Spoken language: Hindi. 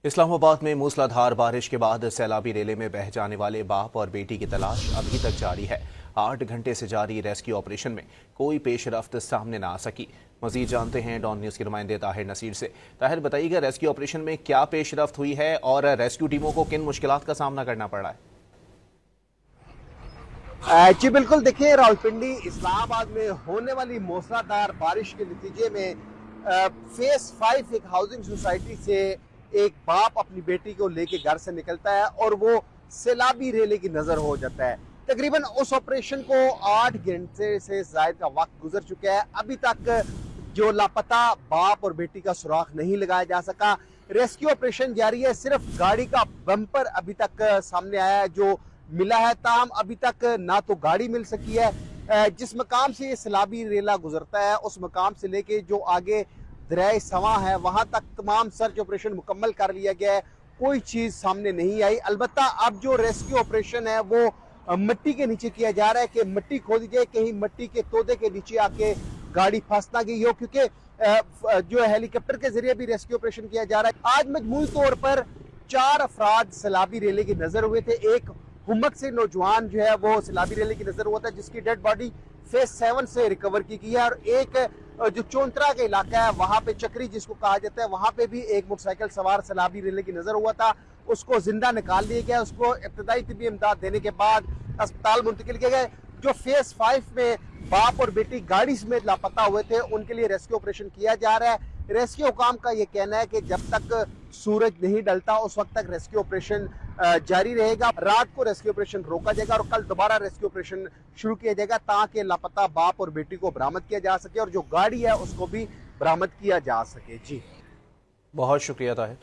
इस्लामाबाद में मूसलाधार बारिश के बाद सैलाबी रेले में बह जाने वाले बाप और बेटी की तलाश अभी तक जारी है। 8 घंटे से जारी रेस्क्यू ऑपरेशन में कोई पेशरफ्त सामने न आ सकी। मजीद जानते हैं डॉन न्यूज के नुमाइंदे ताहिर नसीर से। ताहिर, बताइएगा रेस्क्यू ऑपरेशन में क्या पेशरफ्त हुई है और रेस्क्यू टीमों को किन मुश्किलात का सामना करना पड़ा है? जी बिल्कुल, देखिए रावलपिंडी इस्लामाबाद में होने वाली मूसलाधार बारिश के नतीजे में फेस 5 एक हाउसिंग सोसाइटी से एक बाप अपनी बेटी को लेके घर से निकलता है और वो सैलाबी रेले की नजर हो जाता है। तकरीबन उस ऑपरेशन को 8 घंटे से ज्यादा का वक्त गुजर चुका है। अभी तक जो लापता बाप और बेटी का सुराग नहीं लगाया जा सका। रेस्क्यू ऑपरेशन जारी है। सिर्फ गाड़ी का बम्पर अभी तक सामने आया है जो मिला है। ताहम अभी तक ना तो गाड़ी मिल सकी है। जिस मकाम से ये सैलाबी रेला गुजरता है उस मकाम से लेके जो आगे दरियाए सवा है वहां तक तमाम सर्च ऑपरेशन मुकम्मल कर लिया गया है। कोई चीज सामने नहीं आई। अलबत्ता अब जो रेस्क्यू ऑपरेशन है वो मिट्टी के नीचे किया जा रहा है कि मिट्टी खोदी जाए, कहीं मिट्टी के तोदे के नीचे आके गाड़ी फंस ना गई हो, क्योंकि जो हेलीकॉप्टर के जरिए भी रेस्क्यू ऑपरेशन किया जा रहा है। आज मजमूई तौर पर 4 अफराद सैलाबी रेले की नजर हुए थे। एक हुमक से नौजवान जो है वो सैलाबी रेले की नजर हुआ था जिसकी डेड बॉडी फेस 7 से रिकवर की गई है। और एक जो चौंतरा का इलाका है वहां पे चक्री जिसको कहा जाता है वहां पे भी एक मोटरसाइकिल सवार सैलाबी रेले की नजर हुआ था। उसको जिंदा निकाल लिया गया। उसको इब्तदाई तिब्बी इमदाद देने के बाद अस्पताल मुंतकिल किया गया। जो फेस 5 में बाप और बेटी गाड़ी समेत लापता हुए थे उनके लिए रेस्क्यू ऑपरेशन किया जा रहा है। रेस्क्यू हुकाम का यह कहना है कि जब तक सूरज नहीं ढलता उस वक्त तक रेस्क्यू ऑपरेशन जारी रहेगा। रात को रेस्क्यू ऑपरेशन रोका जाएगा और कल दोबारा रेस्क्यू ऑपरेशन शुरू किया जाएगा ताकि लापता बाप और बेटी को बरामद किया जा सके और जो गाड़ी है उसको भी बरामद किया जा सके। जी बहुत शुक्रिया ताहिर।